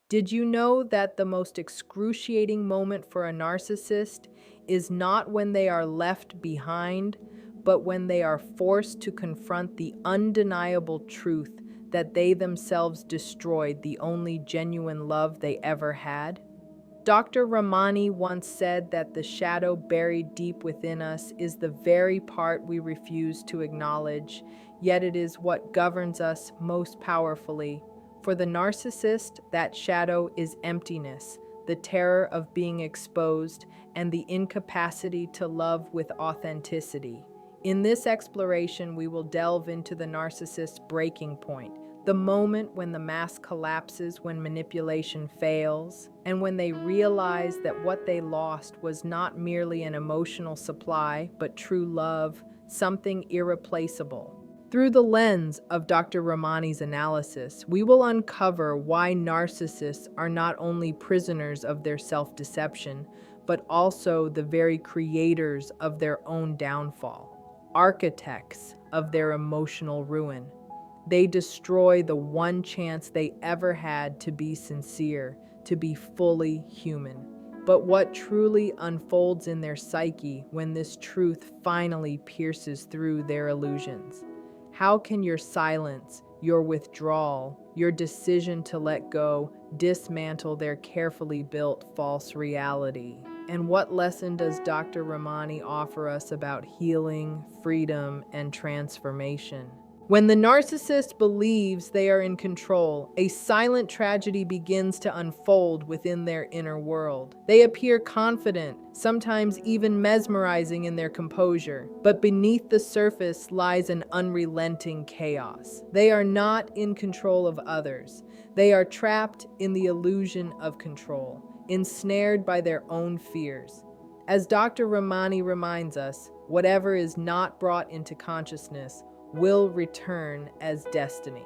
Did you know that the most excruciating moment for a narcissist is not when they are left behind, but when they are forced to confront the undeniable truth that they themselves destroyed the only genuine love they ever had? Dr. Ramani once said that the shadow buried deep within us is the very part we refuse to acknowledge, yet it is what governs us most powerfully. For the narcissist, that shadow is emptiness, the terror of being exposed, and the incapacity to love with authenticity. In this exploration, we will delve into the narcissist's breaking point, the moment when the mask collapses, when manipulation fails, and when they realize that what they lost was not merely an emotional supply, but true love, something irreplaceable. Through the lens of Dr. Ramani's analysis, we will uncover why narcissists are not only prisoners of their self-deception, but also the very creators of their own downfall, architects of their emotional ruin. They destroy the one chance they ever had to be sincere, to be fully human. But what truly unfolds in their psyche when this truth finally pierces through their illusions? How can your silence, your withdrawal, your decision to let go dismantle their carefully built false reality? And what lesson does Dr. Ramani offer us about healing, freedom, and transformation? When the narcissist believes they are in control, a silent tragedy begins to unfold within their inner world. They appear confident, sometimes even mesmerizing in their composure, but beneath the surface lies an unrelenting chaos. They are not in control of others. They are trapped in the illusion of control, ensnared by their own fears. As Dr. Ramani reminds us, whatever is not brought into consciousness will return as destiny.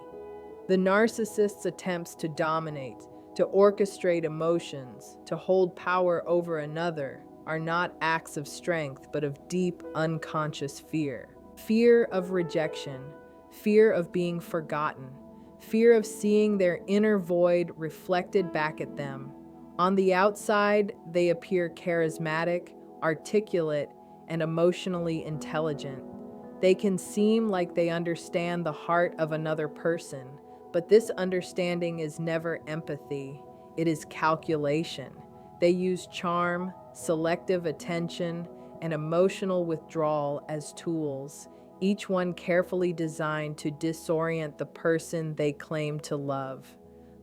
The narcissist's attempts to dominate, to orchestrate emotions, to hold power over another are not acts of strength, but of deep unconscious fear. Fear of rejection, fear of being forgotten, fear of seeing their inner void reflected back at them. On the outside, they appear charismatic, articulate, and emotionally intelligent. They can seem like they understand the heart of another person, but this understanding is never empathy. It is calculation. They use charm, selective attention, and emotional withdrawal as tools, each one carefully designed to disorient the person they claim to love.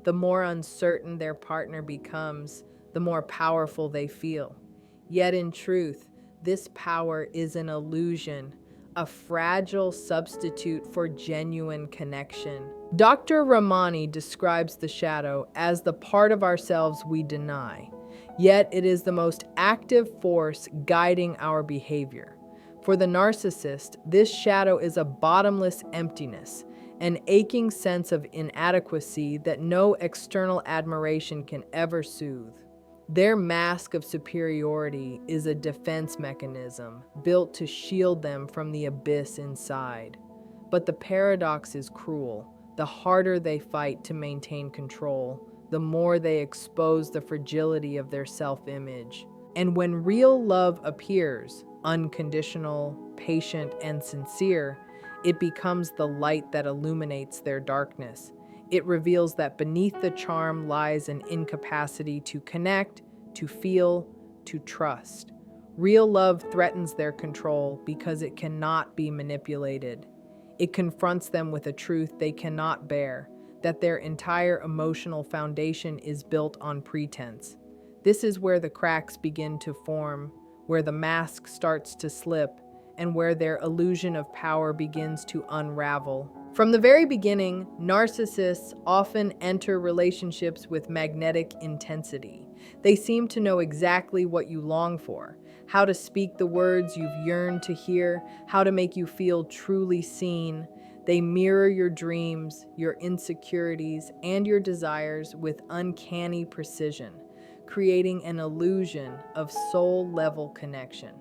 The more uncertain their partner becomes, the more powerful they feel. Yet in truth, this power is an illusion, a fragile substitute for genuine connection. Dr. Ramani describes the shadow as the part of ourselves we deny, yet it is the most active force guiding our behavior. For the narcissist, this shadow is a bottomless emptiness, an aching sense of inadequacy that no external admiration can ever soothe. Their mask of superiority is a defense mechanism built to shield them from the abyss inside. But the paradox is cruel. The harder they fight to maintain control, the more they expose the fragility of their self-image. And when real love appears, unconditional, patient, and sincere, it becomes the light that illuminates their darkness. It reveals that beneath the charm lies an incapacity to connect, to feel, to trust. Real love threatens their control because it cannot be manipulated. It confronts them with a truth they cannot bear, that their entire emotional foundation is built on pretense. This is where the cracks begin to form, where the mask starts to slip, and where their illusion of power begins to unravel. From the very beginning, narcissists often enter relationships with magnetic intensity. They seem to know exactly what you long for, how to speak the words you've yearned to hear, how to make you feel truly seen. They mirror your dreams, your insecurities, and your desires with uncanny precision, creating an illusion of soul-level connection.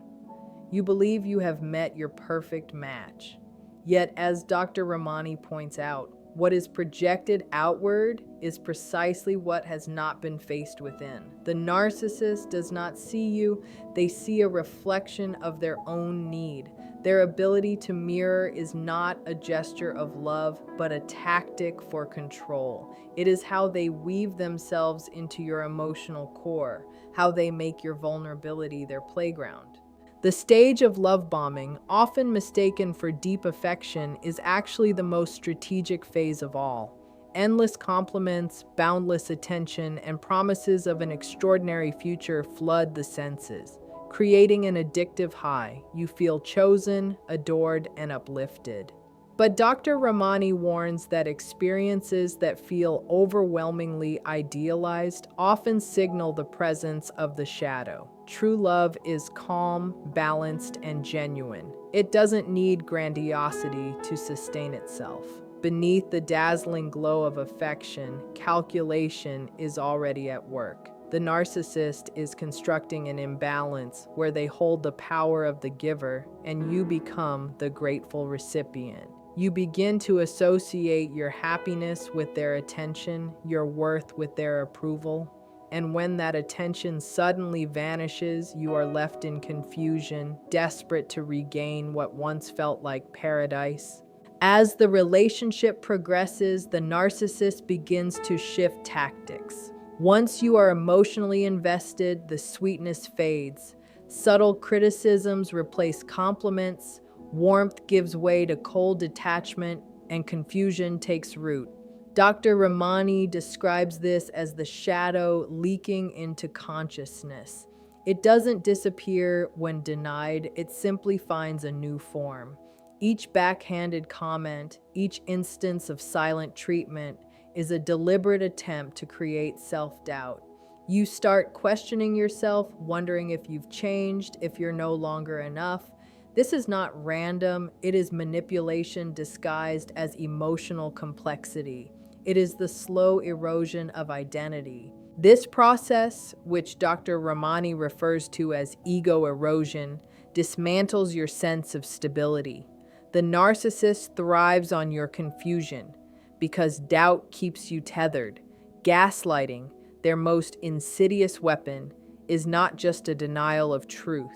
You believe you have met your perfect match. Yet, as Dr. Ramani points out, What is projected outward is precisely what has not been faced within. The narcissist does not see you, they see a reflection of their own need. Their ability to mirror is not a gesture of love, but a tactic for control. It is how they weave themselves into your emotional core, how they make your vulnerability their playground. The stage of love bombing, often mistaken for deep affection, is actually the most strategic phase of all. Endless compliments, boundless attention, and promises of an extraordinary future flood the senses, creating an addictive high. You feel chosen, adored, and uplifted. But Dr. Ramani warns that experiences that feel overwhelmingly idealized often signal the presence of the shadow. True love is calm, balanced, and genuine. It doesn't need grandiosity to sustain itself. Beneath the dazzling glow of affection, calculation is already at work. The narcissist is constructing an imbalance where they hold the power of the giver and you become the grateful recipient. You begin to associate your happiness with their attention, your worth with their approval. And when that attention suddenly vanishes, you are left in confusion, desperate to regain what once felt like paradise. As the relationship progresses, the narcissist begins to shift tactics. Once you are emotionally invested, the sweetness fades. Subtle criticisms replace compliments. Warmth gives way to cold detachment, and confusion takes root. Dr. Ramani describes this as the shadow leaking into consciousness. It doesn't disappear when denied, it simply finds a new form. Each backhanded comment, each instance of silent treatment is a deliberate attempt to create self-doubt. You start questioning yourself, wondering if you've changed, if you're no longer enough. This is not random, it is manipulation disguised as emotional complexity. It is the slow erosion of identity. This process, which Dr. Ramani refers to as ego erosion, dismantles your sense of stability. The narcissist thrives on your confusion because doubt keeps you tethered. Gaslighting, their most insidious weapon, is not just a denial of truth.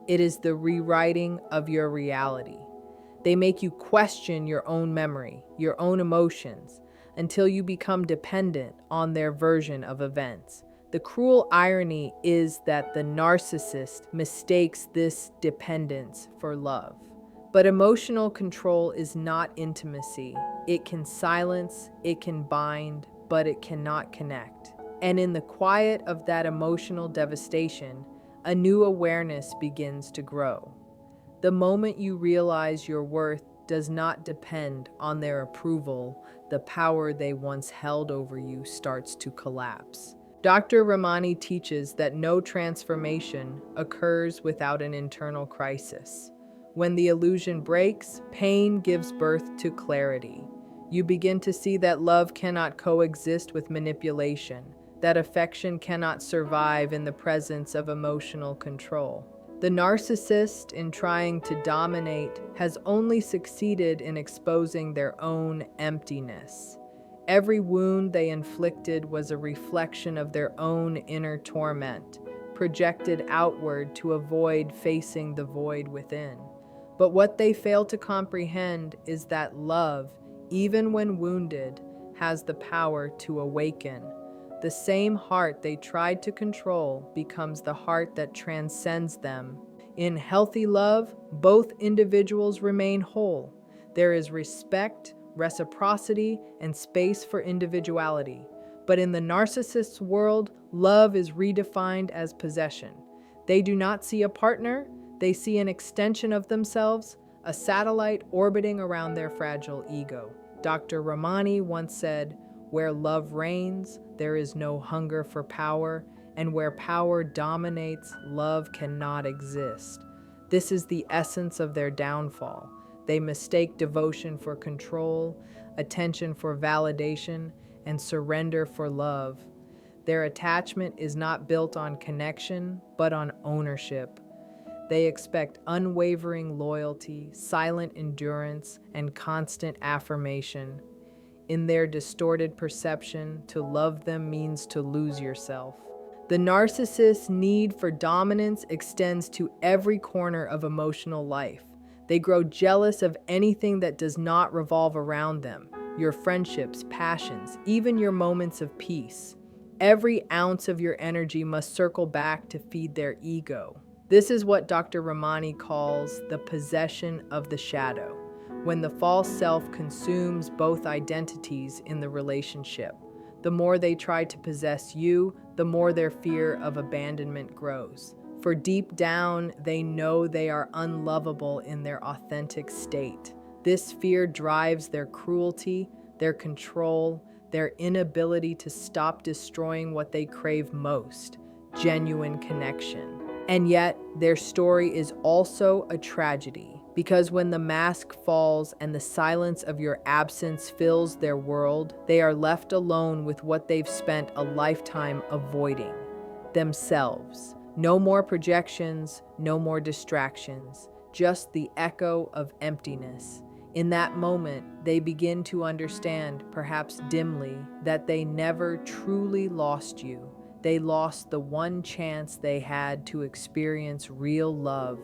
It is the rewriting of your reality. They make you question your own memory, your own emotions, until you become dependent on their version of events. The cruel irony is that the narcissist mistakes this dependence for love. But emotional control is not intimacy. It can silence, it can bind, but it cannot connect. And in the quiet of that emotional devastation, a new awareness begins to grow. The moment you realize your worth does not depend on their approval, the power they once held over you starts to collapse. Dr. Ramani teaches that no transformation occurs without an internal crisis. When the illusion breaks, pain gives birth to clarity. You begin to see that love cannot coexist with manipulation, that affection cannot survive in the presence of emotional control. The narcissist, in trying to dominate, has only succeeded in exposing their own emptiness. Every wound they inflicted was a reflection of their own inner torment, projected outward to avoid facing the void within. But what they fail to comprehend is that love, even when wounded, has the power to awaken. The same heart they tried to control becomes the heart that transcends them. In healthy love, both individuals remain whole. There is respect, reciprocity, and space for individuality. But in the narcissist's world, love is redefined as possession. They do not see a partner, they see an extension of themselves, a satellite orbiting around their fragile ego. Dr. Ramani once said, "Where love reigns, there is no hunger for power, and where power dominates, love cannot exist." This is the essence of their downfall. They mistake devotion for control, attention for validation, and surrender for love. Their attachment is not built on connection, but on ownership. They expect unwavering loyalty, silent endurance, and constant affirmation. In their distorted perception, to love them means to lose yourself. The narcissist's need for dominance extends to every corner of emotional life. They grow jealous of anything that does not revolve around them, your friendships, passions, even your moments of peace. Every ounce of your energy must circle back to feed their ego. This is what Dr. Ramani calls the possession of the shadow, when the false self consumes both identities in the relationship. The more they try to possess you, the more their fear of abandonment grows. For deep down, they know they are unlovable in their authentic state. This fear drives their cruelty, their control, their inability to stop destroying what they crave most, genuine connection. And yet, their story is also a tragedy. Because when the mask falls and the silence of your absence fills their world, they are left alone with what they've spent a lifetime avoiding: themselves. No more projections, no more distractions, just the echo of emptiness. In that moment, they begin to understand, perhaps dimly, that they never truly lost you. They lost the one chance they had to experience real love.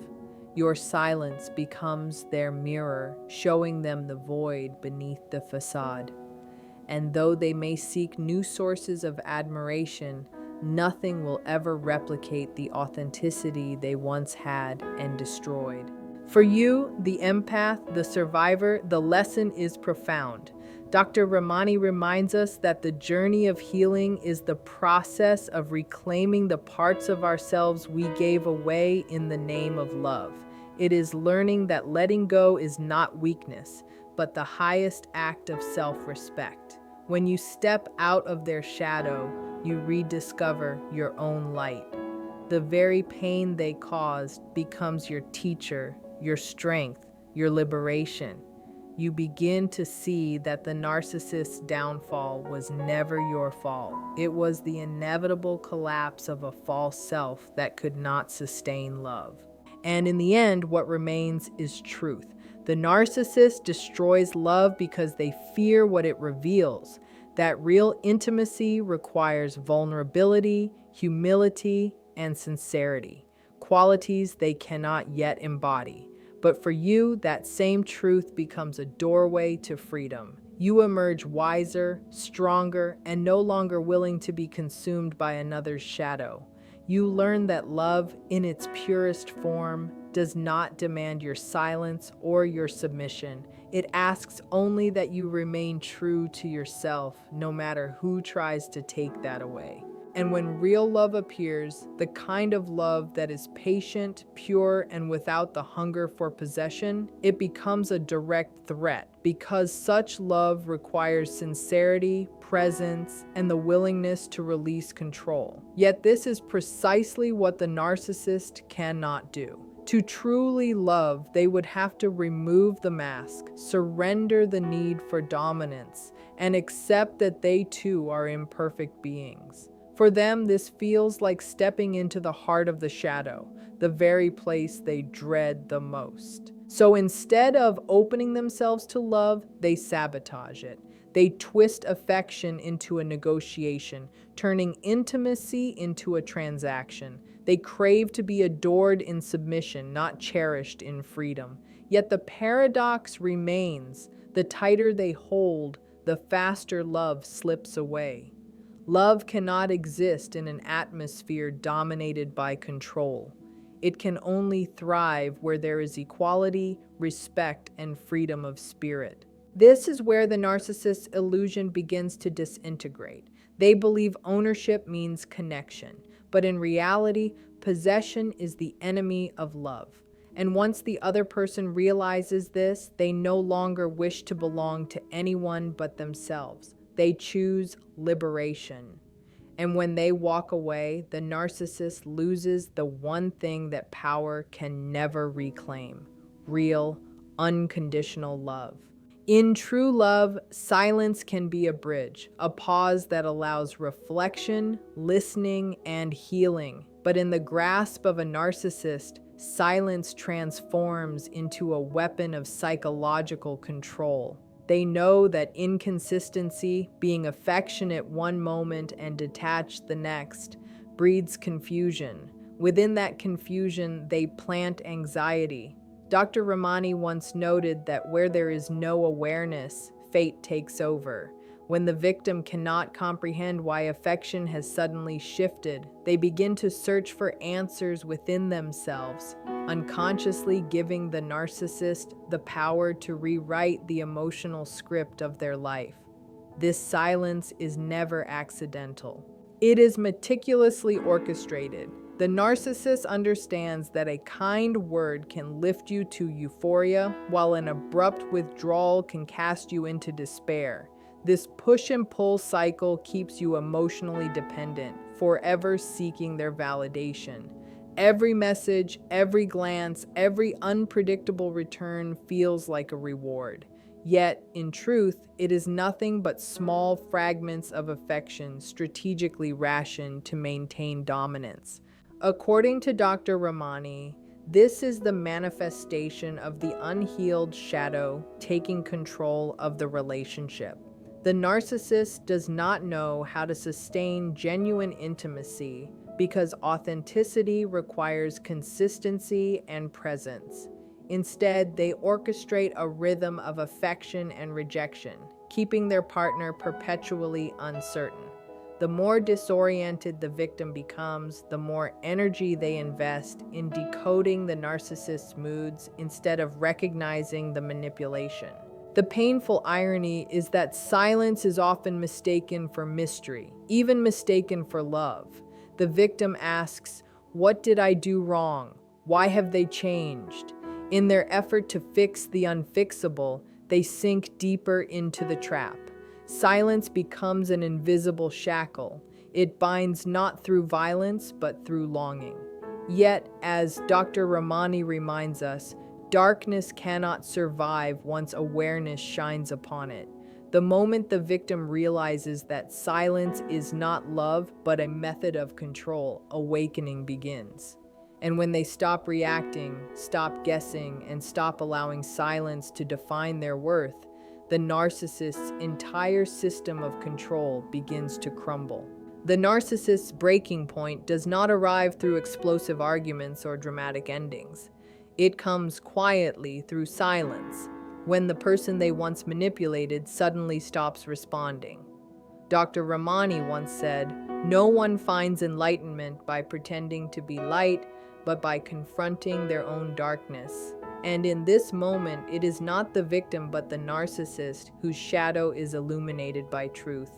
Your silence becomes their mirror, showing them the void beneath the facade. And though they may seek new sources of admiration, nothing will ever replicate the authenticity they once had and destroyed. For you, the empath, the survivor, the lesson is profound. Dr. Ramani reminds us that the journey of healing is the process of reclaiming the parts of ourselves we gave away in the name of love. It is learning that letting go is not weakness, but the highest act of self-respect. When you step out of their shadow, you rediscover your own light. The very pain they caused becomes your teacher, your strength, your liberation. You begin to see that the narcissist's downfall was never your fault. It was the inevitable collapse of a false self that could not sustain love. And in the end, what remains is truth. The narcissist destroys love because they fear what it reveals. That real intimacy requires vulnerability, humility, and sincerity, qualities they cannot yet embody. But for you, that same truth becomes a doorway to freedom. You emerge wiser, stronger, and no longer willing to be consumed by another's shadow. You learn that love, in its purest form, does not demand your silence or your submission. It asks only that you remain true to yourself, no matter who tries to take that away. And when real love appears, the kind of love that is patient, pure, and without the hunger for possession, it becomes a direct threat, because such love requires sincerity, presence, and the willingness to release control. Yet this is precisely what the narcissist cannot do. To truly love, they would have to remove the mask, surrender the need for dominance, and accept that they too are imperfect beings. For them, this feels like stepping into the heart of the shadow, the very place they dread the most. So instead of opening themselves to love, they sabotage it. They twist affection into a negotiation, turning intimacy into a transaction. They crave to be adored in submission, not cherished in freedom. Yet the paradox remains: the tighter they hold, the faster love slips away. Love cannot exist in an atmosphere dominated by control. It can only thrive where there is equality, respect, and freedom of spirit. This is where the narcissist's illusion begins to disintegrate. They believe ownership means connection, but in reality, possession is the enemy of love. And once the other person realizes this, they no longer wish to belong to anyone but themselves. They choose liberation. And when they walk away, the narcissist loses the one thing that power can never reclaim: real, unconditional love. In true love, silence can be a bridge, a pause that allows reflection, listening, and healing. But in the grasp of a narcissist, silence transforms into a weapon of psychological control. They know that inconsistency, being affectionate one moment and detached the next, breeds confusion. Within that confusion, they plant anxiety. Dr. Ramani once noted that where there is no awareness, fate takes over. When the victim cannot comprehend why affection has suddenly shifted, they begin to search for answers within themselves, unconsciously giving the narcissist the power to rewrite the emotional script of their life. This silence is never accidental. It is meticulously orchestrated. The narcissist understands that a kind word can lift you to euphoria, while an abrupt withdrawal can cast you into despair. This push and pull cycle keeps you emotionally dependent, forever seeking their validation. Every message, every glance, every unpredictable return feels like a reward. Yet, in truth, it is nothing but small fragments of affection strategically rationed to maintain dominance. According to Dr. Ramani, this is the manifestation of the unhealed shadow taking control of the relationship. The narcissist does not know how to sustain genuine intimacy because authenticity requires consistency and presence. Instead, they orchestrate a rhythm of affection and rejection, keeping their partner perpetually uncertain. The more disoriented the victim becomes, the more energy they invest in decoding the narcissist's moods instead of recognizing the manipulation. The painful irony is that silence is often mistaken for mystery, even mistaken for love. The victim asks, "What did I do wrong? Why have they changed?" In their effort to fix the unfixable, they sink deeper into the trap. Silence becomes an invisible shackle. It binds not through violence, but through longing. Yet, as Dr. Ramani reminds us, darkness cannot survive once awareness shines upon it. The moment the victim realizes that silence is not love, but a method of control, awakening begins. And when they stop reacting, stop guessing, and stop allowing silence to define their worth, the narcissist's entire system of control begins to crumble. The narcissist's breaking point does not arrive through explosive arguments or dramatic endings. It comes quietly through silence, when the person they once manipulated suddenly stops responding. Dr. Ramani once said, "No one finds enlightenment by pretending to be light, but by confronting their own darkness." And in this moment, it is not the victim but the narcissist whose shadow is illuminated by truth.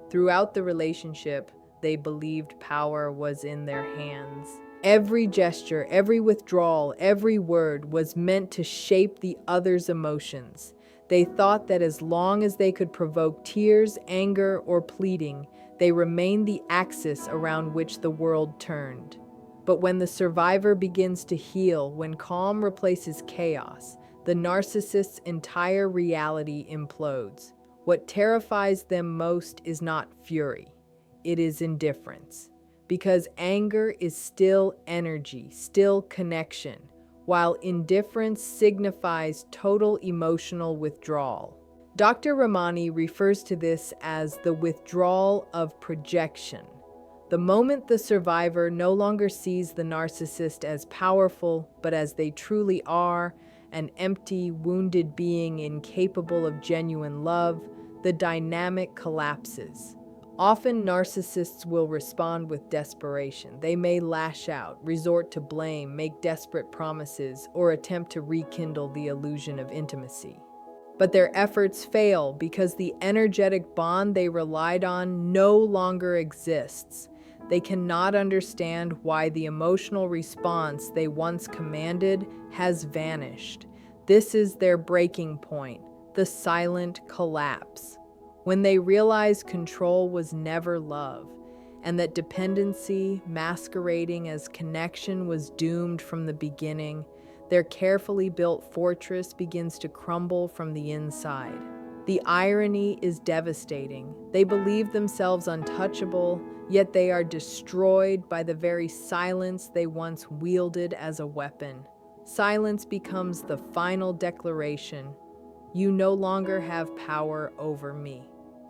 Throughout the relationship, they believed power was in their hands. Every gesture, every withdrawal, every word was meant to shape the other's emotions. They thought that as long as they could provoke tears, anger, or pleading, they remained the axis around which the world turned. But when the survivor begins to heal, when calm replaces chaos, the narcissist's entire reality implodes. What terrifies them most is not fury, it is indifference. Because anger is still energy, still connection, while indifference signifies total emotional withdrawal. Dr. Ramani refers to this as the withdrawal of projection. The moment the survivor no longer sees the narcissist as powerful, but as they truly are, an empty, wounded being incapable of genuine love, the dynamic collapses. Often narcissists will respond with desperation. They may lash out, resort to blame, make desperate promises, or attempt to rekindle the illusion of intimacy. But their efforts fail because the energetic bond they relied on no longer exists. They cannot understand why the emotional response they once commanded has vanished. This is their breaking point, the silent collapse. When they realize control was never love, and that dependency, masquerading as connection, was doomed from the beginning, their carefully built fortress begins to crumble from the inside. The irony is devastating. They believe themselves untouchable, yet they are destroyed by the very silence they once wielded as a weapon. Silence becomes the final declaration. You no longer have power over me.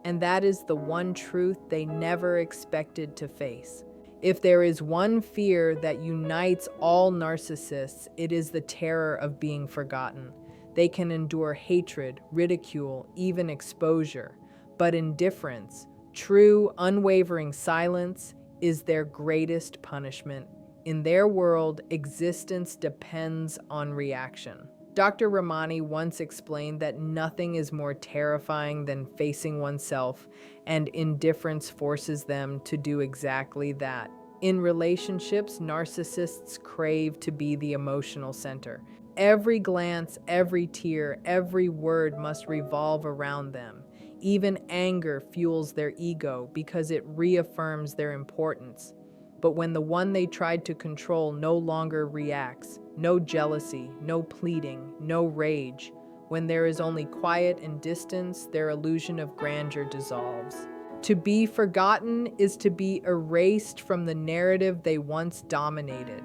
And that is the one truth they never expected to face. If there is one fear that unites all narcissists, it is the terror of being forgotten. They can endure hatred, ridicule, even exposure. But indifference, true, unwavering silence, is their greatest punishment. In their world, existence depends on reaction. Dr. Ramani once explained that nothing is more terrifying than facing oneself, and indifference forces them to do exactly that. In relationships, narcissists crave to be the emotional center. Every glance, every tear, every word must revolve around them. Even anger fuels their ego because it reaffirms their importance. But when the one they tried to control no longer reacts, no jealousy, no pleading, no rage, when there is only quiet and distance, their illusion of grandeur dissolves. To be forgotten is to be erased from the narrative they once dominated.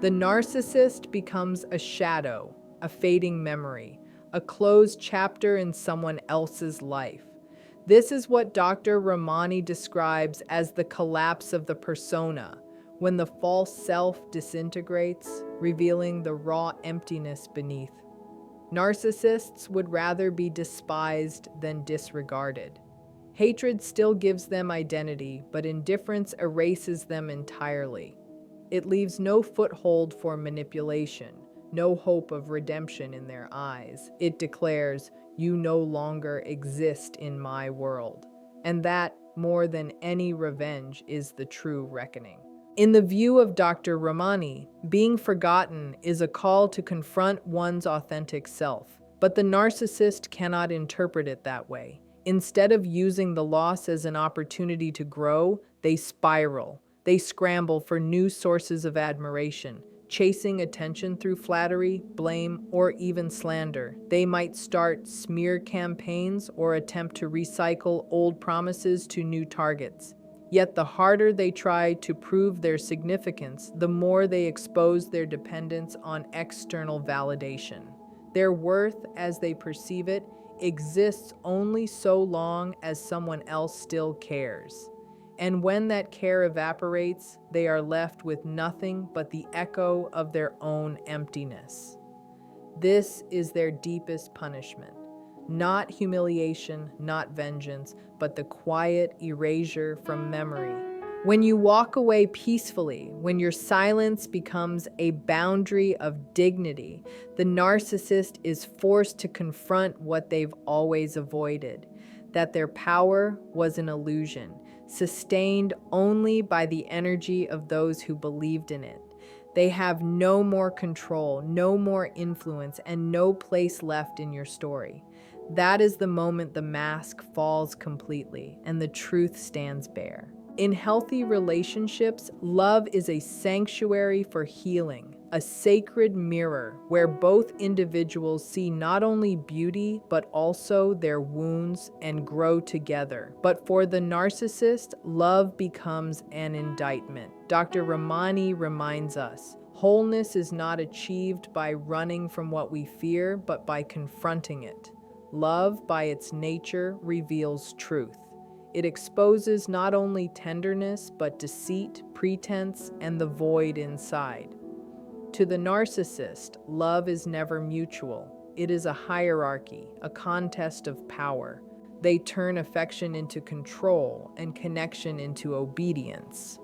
The narcissist becomes a shadow, a fading memory, a closed chapter in someone else's life. This is what Dr. Ramani describes as the collapse of the persona, when the false self disintegrates, revealing the raw emptiness beneath. Narcissists would rather be despised than disregarded. Hatred still gives them identity, but indifference erases them entirely. It leaves no foothold for manipulation, no hope of redemption in their eyes. It declares, "You no longer exist in my world." And that, more than any revenge, is the true reckoning. In the view of Dr. Ramani, being forgotten is a call to confront one's authentic self. But the narcissist cannot interpret it that way. Instead of using the loss as an opportunity to grow, they spiral. They scramble for new sources of admiration, chasing attention through flattery, blame, or even slander. They might start smear campaigns or attempt to recycle old promises to new targets. Yet the harder they try to prove their significance, the more they expose their dependence on external validation. Their worth, as they perceive it, exists only so long as someone else still cares. And when that care evaporates, they are left with nothing but the echo of their own emptiness. This is their deepest punishment. Not humiliation, not vengeance, but the quiet erasure from memory. When you walk away peacefully, when your silence becomes a boundary of dignity, the narcissist is forced to confront what they've always avoided, that their power was an illusion, sustained only by the energy of those who believed in it. They have no more control, no more influence, and no place left in your story. That is the moment the mask falls completely and the truth stands bare. In healthy relationships, love is a sanctuary for healing, a sacred mirror where both individuals see not only beauty but also their wounds and grow together. But for the narcissist, love becomes an indictment. Dr. Ramani reminds us, wholeness is not achieved by running from what we fear, but by confronting it. Love, by its nature, reveals truth. It exposes not only tenderness, but deceit, pretense, and the void inside. To the narcissist, love is never mutual. It is a hierarchy, a contest of power. They turn affection into control and connection into obedience.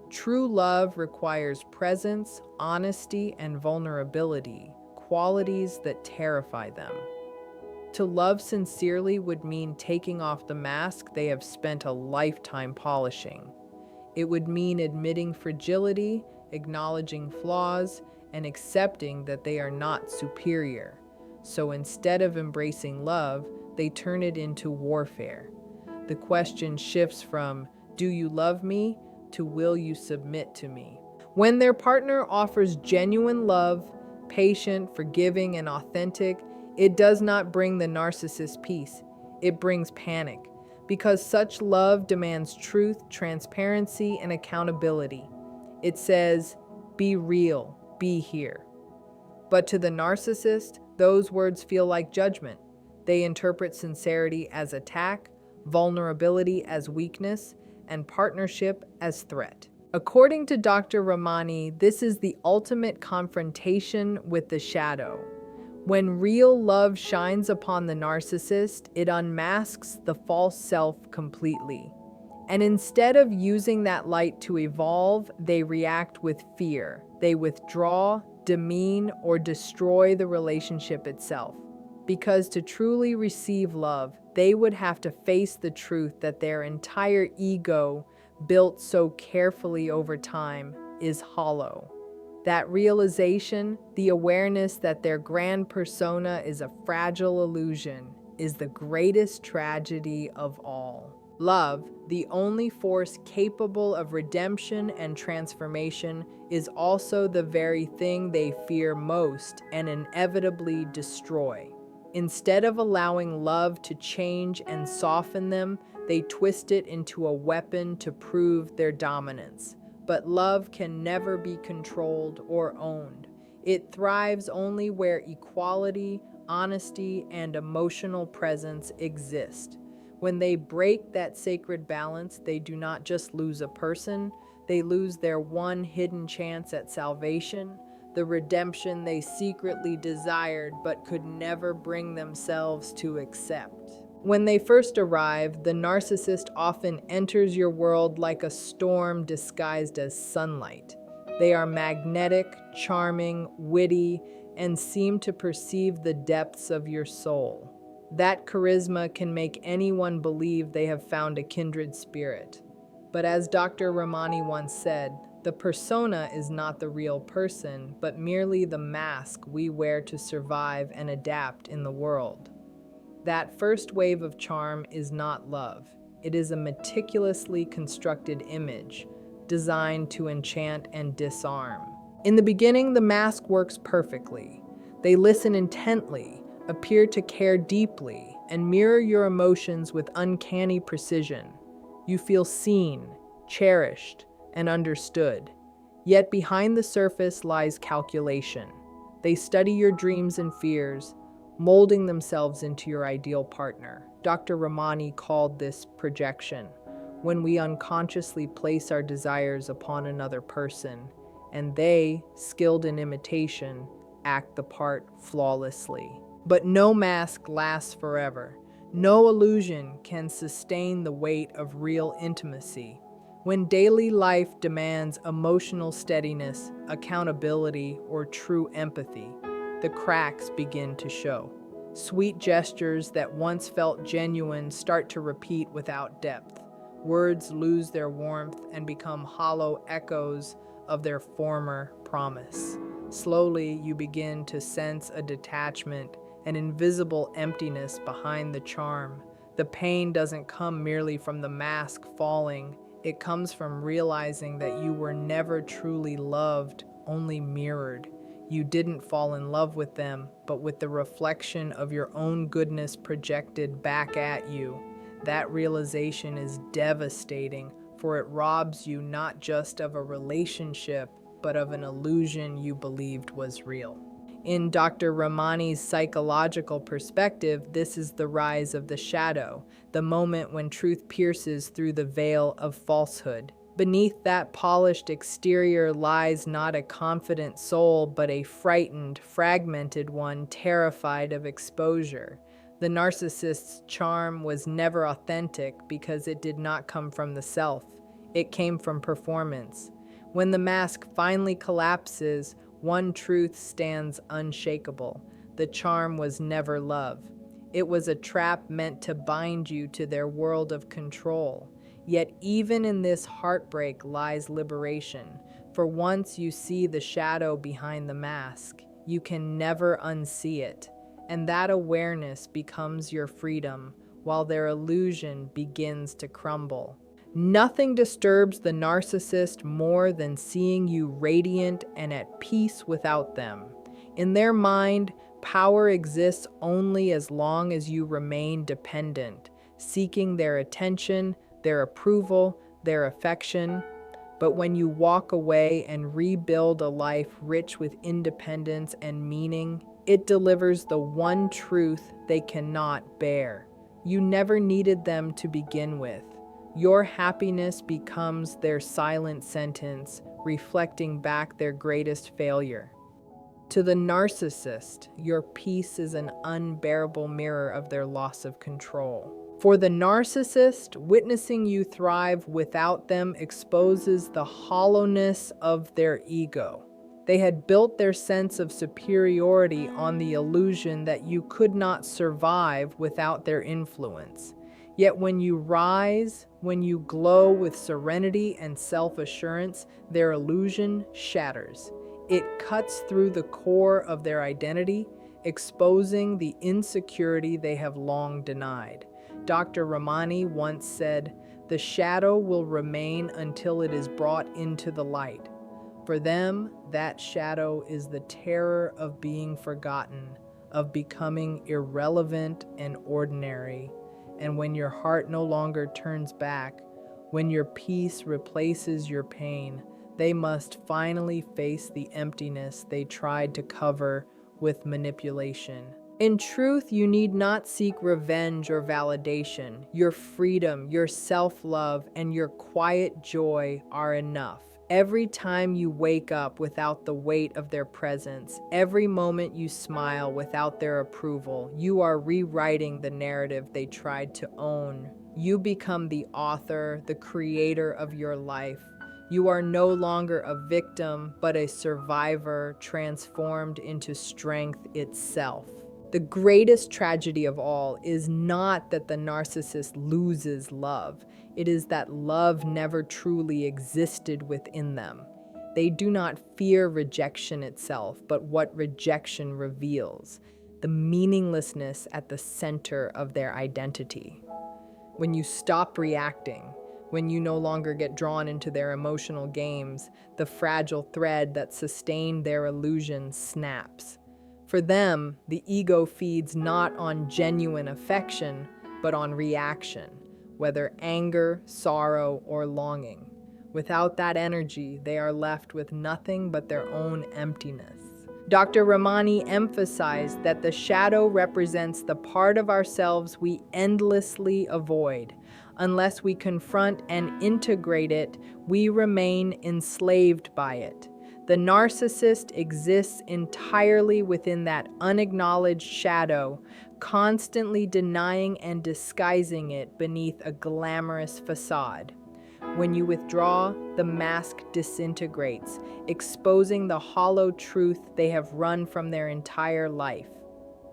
True love requires presence, honesty, and vulnerability, qualities that terrify them. To love sincerely would mean taking off the mask they have spent a lifetime polishing. It would mean admitting fragility, acknowledging flaws, and accepting that they are not superior. So instead of embracing love, they turn it into warfare. The question shifts from, "Do you love me?" to "Will you submit to me?" When their partner offers genuine love, patient, forgiving, and authentic, it does not bring the narcissist peace. It brings panic, because such love demands truth, transparency, and accountability. It says, "Be real, be here." But to the narcissist, those words feel like judgment. They interpret sincerity as attack, vulnerability as weakness, and partnership as threat. According to Dr. Ramani, this is the ultimate confrontation with the shadow. When real love shines upon the narcissist, it unmasks the false self completely. And instead of using that light to evolve, they react with fear. They withdraw, demean, or destroy the relationship itself. Because to truly receive love, they would have to face the truth that their entire ego, built so carefully over time, is hollow. That realization, the awareness that their grand persona is a fragile illusion, is the greatest tragedy of all. Love, the only force capable of redemption and transformation, is also the very thing they fear most and inevitably destroy. Instead of allowing love to change and soften them, they twist it into a weapon to prove their dominance. But love can never be controlled or owned. It thrives only where equality, honesty, and emotional presence exist. When they break that sacred balance, they do not just lose a person, they lose their one hidden chance at salvation, the redemption they secretly desired but could never bring themselves to accept. When they first arrive, the narcissist often enters your world like a storm disguised as sunlight. They are magnetic, charming, witty, and seem to perceive the depths of your soul. That charisma can make anyone believe they have found a kindred spirit. But as Dr. Ramani once said, the persona is not the real person, but merely the mask we wear to survive and adapt in the world. That first wave of charm is not love. It is a meticulously constructed image, designed to enchant and disarm. In the beginning, the mask works perfectly. They listen intently, appear to care deeply, and mirror your emotions with uncanny precision. You feel seen, cherished, and understood. Yet behind the surface lies calculation. They study your dreams and fears, molding themselves into your ideal partner. Dr. Ramani called this projection, when we unconsciously place our desires upon another person, and they, skilled in imitation, act the part flawlessly. But no mask lasts forever. No illusion can sustain the weight of real intimacy. When daily life demands emotional steadiness, accountability, or true empathy, the cracks begin to show. Sweet gestures that once felt genuine start to repeat without depth. Words lose their warmth and become hollow echoes of their former promise. Slowly, you begin to sense a detachment, an invisible emptiness behind the charm. The pain doesn't come merely from the mask falling. It comes from realizing that you were never truly loved, only mirrored. You didn't fall in love with them, but with the reflection of your own goodness projected back at you. That realization is devastating, for it robs you not just of a relationship, but of an illusion you believed was real. In Dr. Ramani's psychological perspective, this is the rise of the shadow, the moment when truth pierces through the veil of falsehood. Beneath that polished exterior lies not a confident soul, but a frightened, fragmented one, terrified of exposure. The narcissist's charm was never authentic because it did not come from the self. It came from performance. When the mask finally collapses, one truth stands unshakable. The charm was never love. It was a trap meant to bind you to their world of control. Yet even in this heartbreak lies liberation. For once you see the shadow behind the mask, you can never unsee it. And that awareness becomes your freedom, while their illusion begins to crumble. Nothing disturbs the narcissist more than seeing you radiant and at peace without them. In their mind, power exists only as long as you remain dependent, seeking their attention, their approval, their affection. But when you walk away and rebuild a life rich with independence and meaning, It delivers the one truth they cannot bear. You never needed them to begin with. Your happiness becomes their silent sentence, reflecting back their greatest failure. To the narcissist, your peace is an unbearable mirror of their loss of control. For the narcissist, witnessing you thrive without them exposes the hollowness of their ego. They had built their sense of superiority on the illusion that you could not survive without their influence. Yet when you rise, when you glow with serenity and self-assurance, their illusion shatters. It cuts through the core of their identity, exposing the insecurity they have long denied. Dr. Ramani once said, "The shadow will remain until it is brought into the light." For them, that shadow is the terror of being forgotten, of becoming irrelevant and ordinary. And when your heart no longer turns back, when your peace replaces your pain, they must finally face the emptiness they tried to cover with manipulation. In truth, you need not seek revenge or validation. Your freedom, your self-love, and your quiet joy are enough. Every time you wake up without the weight of their presence, every moment you smile without their approval, you are rewriting the narrative they tried to own. You become the author, the creator of your life. You are no longer a victim, but a survivor transformed into strength itself. The greatest tragedy of all is not that the narcissist loses love. It is that love never truly existed within them. They do not fear rejection itself, but what rejection reveals, the meaninglessness at the center of their identity. When you stop reacting, when you no longer get drawn into their emotional games, the fragile thread that sustained their illusion snaps. For them, the ego feeds not on genuine affection, but on reaction, whether anger, sorrow, or longing. Without that energy, they are left with nothing but their own emptiness. Dr. Ramani emphasized that the shadow represents the part of ourselves we endlessly avoid. Unless we confront and integrate it, we remain enslaved by it. The narcissist exists entirely within that unacknowledged shadow, constantly denying and disguising it beneath a glamorous facade. When you withdraw, the mask disintegrates, exposing the hollow truth they have run from their entire life.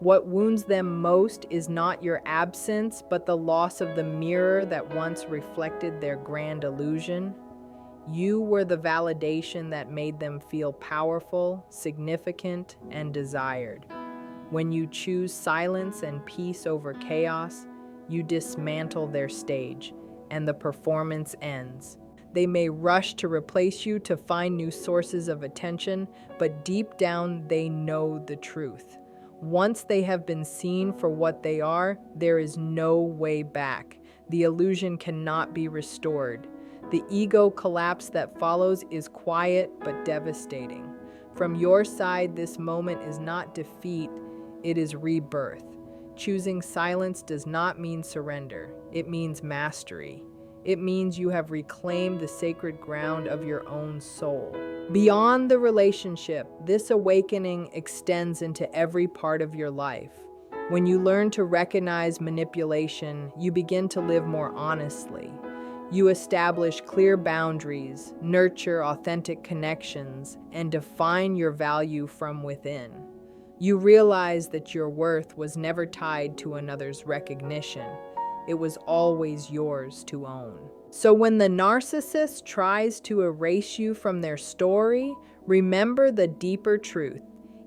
What wounds them most is not your absence, but the loss of the mirror that once reflected their grand illusion. You were the validation that made them feel powerful, significant, and desired. When you choose silence and peace over chaos, you dismantle their stage, and the performance ends. They may rush to replace you to find new sources of attention, but deep down they know the truth. Once they have been seen for what they are, there is no way back. The illusion cannot be restored. The ego collapse that follows is quiet but devastating. From your side, this moment is not defeat, it is rebirth. Choosing silence does not mean surrender, it means mastery. It means you have reclaimed the sacred ground of your own soul. Beyond the relationship, this awakening extends into every part of your life. When you learn to recognize manipulation, you begin to live more honestly. You establish clear boundaries, nurture authentic connections, and define your value from within. You realize that your worth was never tied to another's recognition. It was always yours to own. So when the narcissist tries to erase you from their story, remember the deeper truth.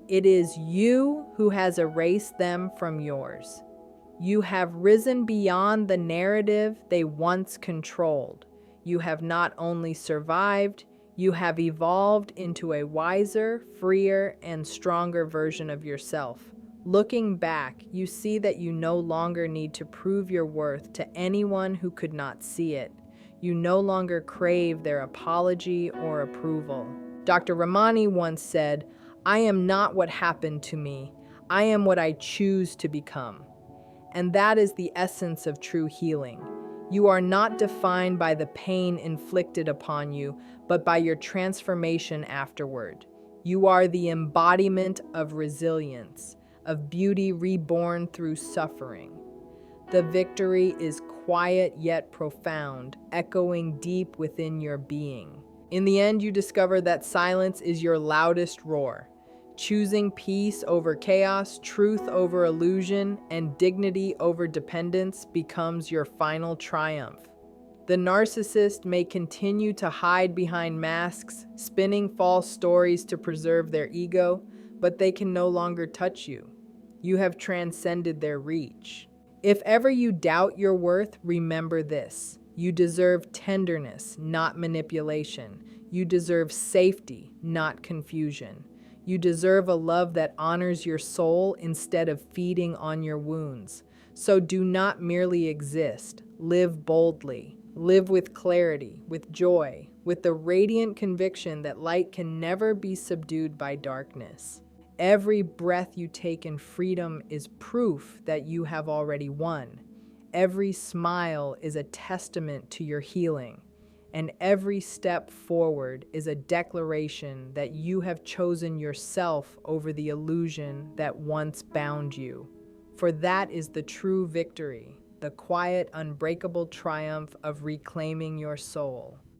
It is you who has erased them from yours. You have risen beyond the narrative they once controlled. You have not only survived, you have evolved into a wiser, freer, and stronger version of yourself. Looking back, you see that you no longer need to prove your worth to anyone who could not see it. You no longer crave their apology or approval. Dr. Ramani once said, "I am not what happened to me. I am what I choose to become. And that is the essence of true healing. You are not defined by the pain inflicted upon you, but by your transformation afterward. You are the embodiment of resilience, of beauty reborn through suffering. The victory is quiet yet profound, echoing deep within your being. In the end, you discover that silence is your loudest roar. Choosing peace over chaos, truth over illusion, and dignity over dependence becomes your final triumph. The narcissist may continue to hide behind masks, spinning false stories to preserve their ego, but they can no longer touch you. You have transcended their reach. If ever you doubt your worth, remember this. You deserve tenderness, not manipulation. You deserve safety, not confusion. You deserve a love that honors your soul instead of feeding on your wounds. So do not merely exist. Live boldly. Live with clarity, with joy, with the radiant conviction that light can never be subdued by darkness. Every breath you take in freedom is proof that you have already won. Every smile is a testament to your healing. And every step forward is a declaration that you have chosen yourself over the illusion that once bound you. For that is the true victory, the quiet, unbreakable triumph of reclaiming your soul.